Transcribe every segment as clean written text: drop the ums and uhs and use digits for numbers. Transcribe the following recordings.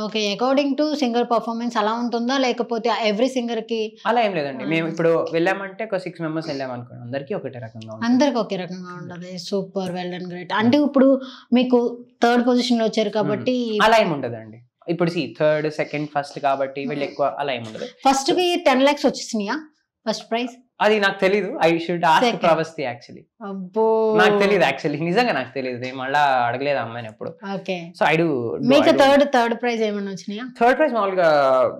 Okay. According to singer performance అలా ఉంటుందా? లేకపోతే ఎవ్రీ సింగర్‌కి అలా ఏం లేదండి. మేము ఇప్పుడు వెళ్ళామంటే ఒక 6 మెంబర్స్ వెళ్ళామనుకోండి. అందరికీ ఒకటే రకంగా ఉంటుంది. అందరికి ఒకే రకంగా ఉంటది. సూపర్. Well done. గ్రేట్. అంటే ఇప్పుడు మీకు థర్డ్ పొజిషన్‌లో వచ్చారు కాబట్టి అలా ఏమి ఉండదండి. ఇప్పుడు థర్డ్, సెకండ్, ఫస్ట్ కాబట్టి వీళ్ళు ఎక్కువ అలా ఏమి ఉండదు. ఫస్ట్‌కి 10 lakhs వచ్చేసినాయా? First prize? అది నాకు తెలీదు. I should ask Pravasthi actually. అబ్బో! నాకు తెలీదు యాక్చువల్లీ. నిజంగా నాకు తెలీదు. నేను మళ్ళా అడగలేదు అమ్మాయిని ఎప్పుడు. ఓకే. సో ఐ డు మీకు థర్డ్ ప్రైజ్ ఏమన్నా వచ్చినాయా? థర్డ్ ప్రైజ్ మామూలుగా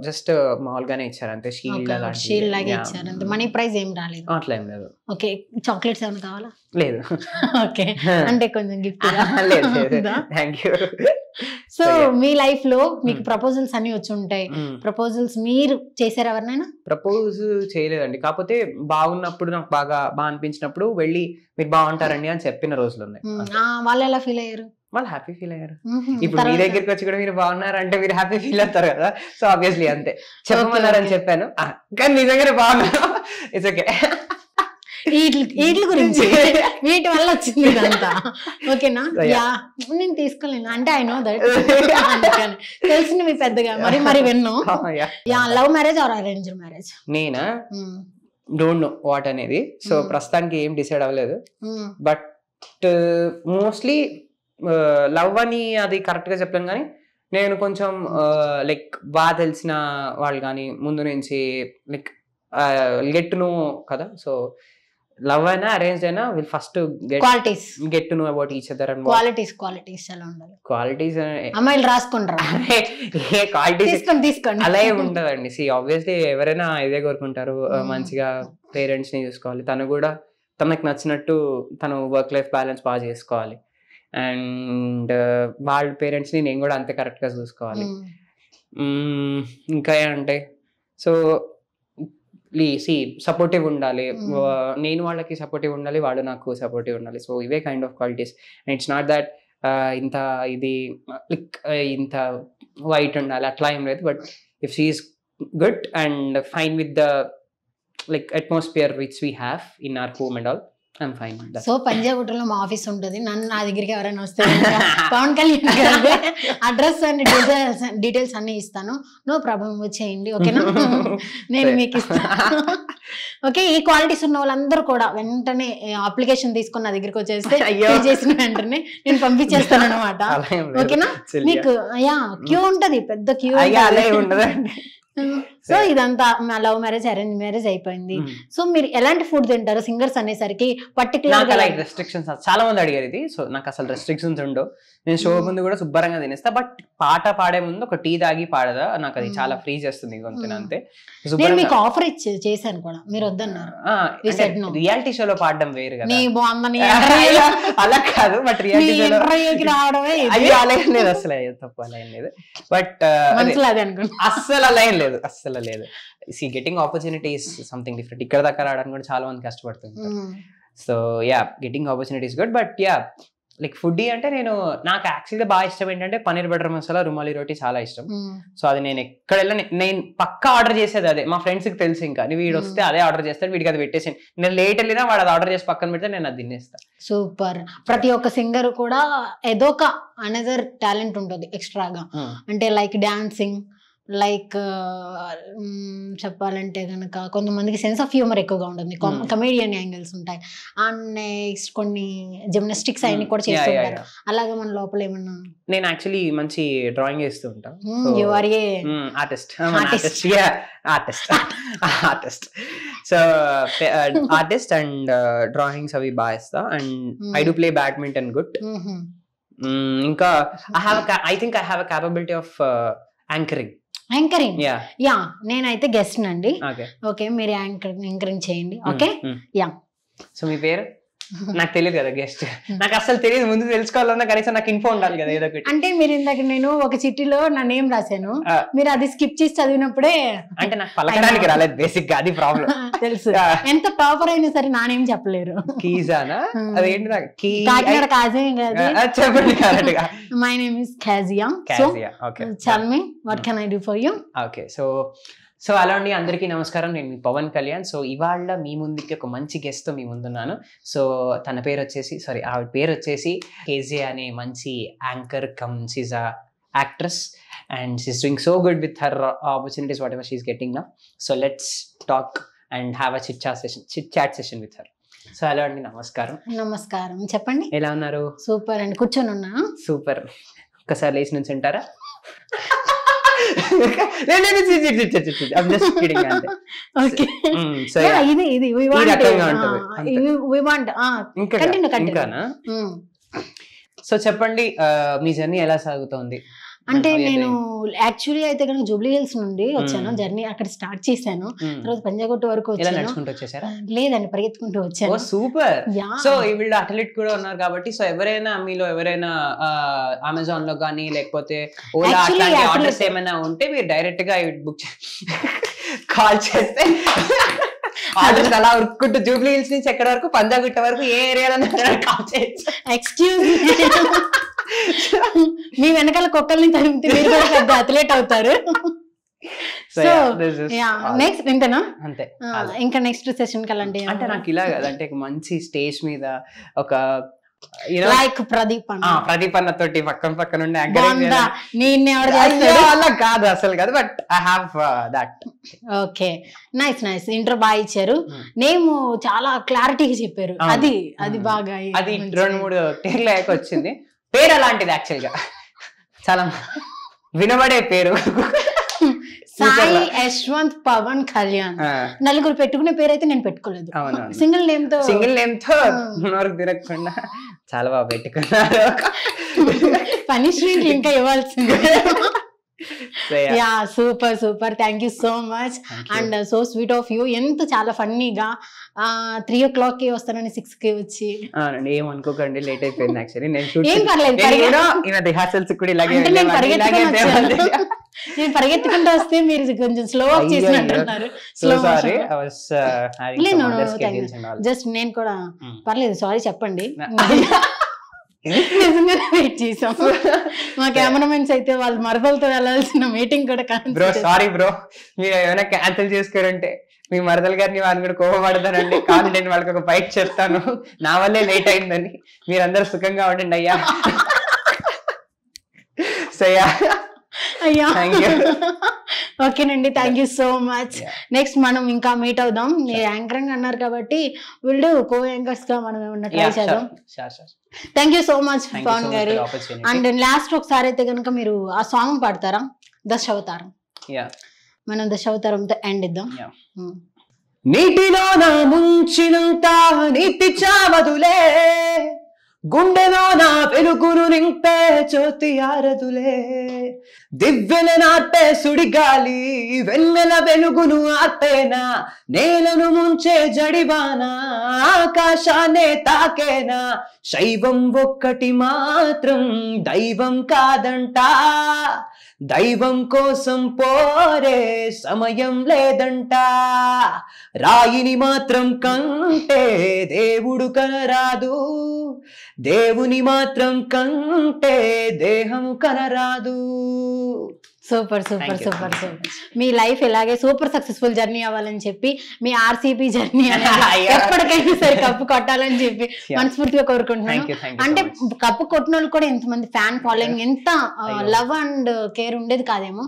జస్ట్ మామూలుగానే ఇచ్చారు అంతే. షీల్డ్ అలాంటి. షీల్డ్ లాగా ఇచ్చారు అంతే. మనీ ప్రైజ్ ఏం రాలేదు. అట్లా ఏం లేదు. ఓకే. చాక్లెట్స్ ఏమైనా కావాలా? లేదు. ఓకే. అంటే కొంచెం గిఫ్ట్ లేదు లేదు. థాంక్యూ. సో మీ లైఫ్ లో మీకు ప్రపోజల్స్ అన్ని వచ్చి ఉంటాయి. ప్రపోజల్స్ మీరు చేశారు ఎవరినైనా? ప్రపోజ్ చేయలేదండి. కాకపోతే బాగున్నప్పుడు నాకు బాగా అనిపించినప్పుడు వెళ్ళి మీరు బాగుంటారండి అని చెప్పిన రోజులు ఉన్నాయి. వాళ్ళు ఎలా ఫీల్ అయ్యారు? వాళ్ళు హ్యాపీ ఫీల్ అయ్యారు. ఇప్పుడు మీ దగ్గరికి వచ్చి కూడా మీరు బాగున్నారు అంటే మీరు హ్యాపీ ఫీల్ అవుతారు కదా. సో ఆబ్వియస్లీ అంతే. చెప్పమన్నారని చెప్పాను. కానీ నిజంగానే బాగున్నారు. It's okay. వీటి గురించి వీటి వల్ల వచ్చింది ఇదంతా. ఓకేనా? యా, నేను తీసుకోలేను అంటే ఐ నో దట్. తెలిసింది మీ పెద్దగా మరి విన్ను. Yeah, love marriage or arranged marriage? నేనా డోంట్ నో వాట్ అనేది. సో ప్రస్తుతానికి ఏం డిసైడ్ అవ్వలేదు. బట్ మోస్ట్లీ లవ్ అని అది కరెక్ట్ గా చెప్పలేను. కానీ నేను కొంచెం లైక్ బాగా తెలిసిన వాళ్ళు కానీ ముందు నుంచి లైక్ గెట్ టు నో కదా. సో లవ్ అయినా అరేంజ్ అయినా will first get to know about each other and qualities ఎలా ఉండాలి? క్వాలిటీస్ అమ్మాయిలు రాసుకుంటారా? తీసుకోండి. అలా ఏమి ఉండదండి. సి ఆబ్వియస్లీ ఎవరైనా ఇదే కోరుకుంటారు, మంచిగా పేరెంట్స్ ని చూసుకోవాలి, తను కూడా తనకు నచ్చినట్టు తను వర్క్ లైఫ్ బ్యాలెన్స్ బాగా చేసుకోవాలి, అండ్ వాళ్ళ పేరెంట్స్ ని నేను కూడా అంతే కరెక్ట్ గా చూసుకోవాలి. ఇంకా అంటే సో సపోర్టివ్ ఉండాలి, నేను వాళ్ళకి సపోర్టివ్ ఉండాలి, వాళ్ళు నాకు సపోర్టివ్ ఉండాలి. సో ఇవే kind of qualities. And it's not that ఇంత ఇది లైక్ ఇంత వైట్ ఉండాలి అట్లా ఏం లేదు. But if she is good and fine with the like atmosphere which we have in our home and all, I'm fine. So పంజాగుట్టలో మా office ఉంటుంది. నా దగ్గరికి ఎవరైనా వస్తే Pawan Kalyan address and details అన్ని ఇస్తాను. నో ప్రాబ్లం, వచ్చేయండి. ఓకేనా? నేను మీకు ఇస్తాను. ఓకే. ఈ క్వాలిటీస్ ఉన్న వాళ్ళందరూ కూడా వెంటనే అప్లికేషన్ తీసుకుని నా దగ్గరికి వచ్చేస్తే చేసిన వెంటనే నేను పంపించేస్తాను అనమాట. ఓకేనా? మీకు యా క్యూ ఉంటది, పెద్ద క్యూ. సో ఇదంతా లవ్ మ్యారేజ్ అరేంజ్ మ్యారేజ్ అయిపోయింది. సో మీరు ఎలాంటి ఫుడ్ తింటారు సింగర్స్ అనేసరికి? పర్టికులర్ రెస్ట్రిక్షన్స్ చాలా మంది అడిగారు ఇది. సో నాకు అసలు రెస్ట్రిక్షన్స్ ఉండవు. నేను షో ముందు కూడా శుభ్రంగా తినేస్తా. బట్ పాట పాడే ముందు ఒక టీ తాగి పాడదా, నాకు అది చాలా ఫ్రీ చేస్తుంది గొంతుని అంతే. నేను మీకు ఆఫర్ చేశాను కూడా, మీరు వద్దన్నారు. రియాలిటీ షోలో పాడడం వేరు కదా. అలా కాదు, బట్ రియాలిటీ షోలో రావడమే అలా ఏం లేదు, అసలు తప్పు అలా ఏం లేదు. బట్ అస్సలు అలా ఏం లేదు, అస్సలు లేదు. See getting opportunity is something different. ఇక్కడ దాకా రావడానికి కూడా చాలా మంది కష్టపడుతుంటారు. So yeah, getting opportunity is good. But yeah, like food అంటే నాకు యాక్చువల్గా బాగా ఇష్టం ఏంటంటే పన్నీర్ బటర్ మసాలా, రుమాలి రోటీ చాలా ఇష్టం. సో అది నేను ఎక్కడ నేను పక్కా ఆర్డర్ చేసేది అదే. మా ఫ్రెండ్స్ కి తెలుసు, ఇంకా వీడు వస్తే అదే ఆర్డర్ చేస్తాడు, వీడికి అది పెట్టేసాను. నేను లేట్ వెళ్ళినా వాడు అది ఆర్డర్ చేసి పక్కన పెడితే నేను అది తినేస్తా. సూపర్. ప్రతి ఒక్క సింగర్ కూడా ఏదో ఒక అనదర్ టాలెంట్ ఉంటుంది ఎక్స్ట్రాగా. అంటే లైక్ డాన్సింగ్, లైక్ చెప్పాలంటే కనుక కొంతమందికి సెన్స్ ఆఫ్ హ్యూమర్ ఎక్కువగా ఉంటుంది, కమేడియన్ యాంగిల్స్ ఉంటాయి, అండ్ నెక్స్ట్ కొన్ని జిమ్నాస్టిక్స్ అన్ని కూడా చేస్తుంటారు. అలాగే మన లోపల ఏమన్నా? నేను యాక్చువల్లీ మంచి డ్రాయింగ్ వేస్తూ ఉంటాను. సో ఆర్టిస్ట్ అండ్ డ్రాయింగ్స్ అవి బాగా వేస్తా. And I do play badminton good. ఇంకా I think I have a capability of anchoring. Yeah, నేనైతే గెస్ట్ నండి. ఓకే, మీరు యాంకరింగ్ చేయండి. ఓకే. యా. సో మీ పేరు? నాకు తెలియదు కదా గెస్ట్, నాకు అసలు తెలియదు. ముందు తెలుసుకోవాలన్నా కనీసం నాకు ఇన్ఫో ఉండాలి కదా ఏదో ఒకటి. అంటే మీరు ఇందాక నేను ఒక చిట్టిలో నా నేమ్ రాశాను, మీరు అది స్కిప్ చేసి చదివినప్పుడే అంటే నాకు పలకడానికి రాలేదు బేసిక్ గా, అది ప్రాబ్లం. తెలుసు, ఎంత టాపర్ అయినా సరే నా నేమ్ చెప్పలేరు. కీజానా? అదేంటి నాకు కాకినాడ కాజే చెప్పండి కరెక్ట్ గా. My name is Kazia. So tell me what can I do for you? Okay, so అలా అండి, అందరికీ నమస్కారం. నేను మీ పవన్ కళ్యాణ్. సో ఇవాళ మీ ముందుకి ఒక మంచి గెస్ట్ తో మీ ముందున్నాను. సో ఆవిడ పేరు వచ్చేసి కేజే అనే మంచి anchor come, she's actress, and she's doing so good with her opportunities whatever she's getting now. So let's talk and have a chit chat session with her. So hello అండి, నమస్కారం. నమస్కారం, చెప్పండి. ఎలా ఉన్నారు? సూపర్ అండి, కూర్చొని ఉన్నా. సూపర్. ఒక్కసారి లేచి నుంచి ఉంటారా? సో చెప్పండి, మీ జర్నీ ఎలా సాగుతోంది? అంటే నేను యాక్చువల్లీ అయితే కనుక జూబ్లీ హిల్స్ నుండి వచ్చాను, జర్నీ అక్కడ స్టార్ట్ చేశాను. తర్వాత పంజాగుట్ట వరకు వచ్చాను. లేదండి, పరిగెత్తుకుంటూ వచ్చాను. సూపర్. సో వీళ్ళు అథ్లెట్ కూడా ఉన్నారు కాబట్టి, సో ఎవరైనా మీలో ఎవరైనా అమెజాన్ లో కానీ లేకపోతే ఓలా ఆర్డర్స్ ఏమైనా ఉంటే మీరు డైరెక్ట్ గా బుక్ కాల్ చేస్తే ఆర్డర్స్ అలా ఉరుక్కుంటూ జూబ్లీ హిల్స్ నుంచి ఎక్కడ వరకు పంజాగుట్ట వరకు ఏ ఏరియాలో కాల్ చేయొచ్చు. ఎక్స్క్యూజ్ మీ వెనకాల కుక్కల్ని తరిమితే మీరు కూడా పెద్ద అథ్లెట్ అవుతారు. సో నెక్స్ట్ ఇంతేనా? అంతే. ఇంకా నెక్స్ట్ సెషన్ కలండి. అంటే నాకు ఇలా అంటే మంచి స్టేజ్ మీద ఒక లైక్ ప్రదీప్ అన్న తోటి పక్కన ఉండే అలా కాదు, అసలు కాదు, but I have that. Okay, nice nice. Intro బాగా ఇచ్చారు, నేమ్ చాలా క్లారిటీగా చెప్పారు. అది బాగా, అది 2-3 టేర్లు వచ్చింది. పేరు అలాంటిది, యాక్చువల్ గా చాలా వినబడే పేరు. సాయి యశ్వంత్ పవన్ కళ్యాణ్. నలుగురు పెట్టుకునే పేరు అయితే నేను పెట్టుకోలేదు. సింగిల్ నేమ్ తో నోరు తిరగకుండా చాలా బాగా పెట్టుకున్నారు. పనిష్మెంట్ ఇంకా ఇవ్వాల్సింది. Yeah, super super, thank you so much and so sweet of you. ఎంత చాలా ఫన్నీగా 3 o'clock కి వస్తానని 6 కి వచ్చి. ఏమనుకోకండి, లేట్ అయిపోయింది. యాక్చువల్లీ నేను పరిగెత్తుకుంటూ వస్తే మీరు కొంచెం స్లో అప్ చేసినట్టున్నారు. జస్ట్ నేను కూడా పర్లేదు, సారీ చెప్పండి. నిజంగానే వెయిట్ చేసాం. మా కెమెరామెన్స్ అయితే వాళ్ళు మరదలతో వెళ్ళాల్సిన మీటింగ్ కూడా బ్రో, సారీ బ్రో, మీరు ఏమైనా క్యాన్సిల్ చేసుకోరంటే మీ మరదల గారిని వాళ్ళని కూడా కోపపడతానండి. కానీ నేను వాళ్ళకి ఒక బైక్ చెప్తాను, నా వల్లే లేట్ అయిందని. మీరందరూ సుఖంగా ఉండండి అయ్యా. అయ్యా, ఓకేనండి, thank you so much. Next మనం ఇంకా మీట్ అవుదాం. మీరు యాంకరింగ్ అన్నారు కాబట్టి వీళ్ళు కో యాంకర్స్ గా మనం ఏమన్నా ట్రై చేద్దాం. Thank you so much Pawan garu. And last ఒకసారి అయితే కనుక మీరు ఆ సాంగ్ పాడతారా, దశావతారం? మనం దశావతారంతో ఎండ్ ఇద్దాం. నీటిలో నా ముంచినంత నీతి చావదులే, గుండెలో నా వెలుగును నింపే జ్యోతి ఆరదులే, దివ్వెల నాటే సుడిగాలి వెన్నెల వెలుగును ఆర్పేనా, నేలను ముంచే జడివానా ఆకాశాన్నే తాకేనా, శైవం ఒక్కటి మాత్రం దైవం కాదంట, దైవం కోసం పోరే సమయం లేదంట, రాయిని మాత్రం కంటే దేవుడు కనరాదు, దేవుని మాత్రం కంటే దేహం కనరాదు. Super super super super. మీ లైఫ్ ఇలాగే సూపర్ సక్సెస్ఫుల్ జర్నీ అవ్వాలని చెప్పి, మీ ఆర్సీపీ జర్నీ ఎప్పటికైనా సరే కప్పు కొట్టాలని చెప్పి మనస్ఫూర్తిగా కోరుకుంటున్నాను. అంటే కప్పు కొట్టిన వాళ్ళు కూడా ఎంతమంది ఫ్యాన్ ఫాలోయింగ్, ఎంత లవ్ అండ్ కేర్ ఉండేది కాదేమో,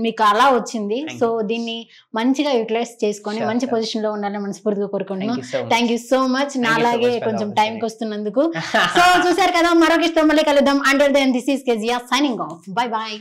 మీకు అలా వచ్చింది. సో దీన్ని మంచిగా యూటిలైజ్ చేసుకొని మంచి పొజిషన్ లో ఉండాలని మనస్ఫూర్తిగా కోరుకుంటున్నాను. Thank you so much. నాలాగే కొంచెం టైంకి వస్తున్నందుకు. సో చూసారు కదా, మరొక ఇష్టం మళ్ళీ కలుద్దాం. And then this is Kezia signing off. Bye bye.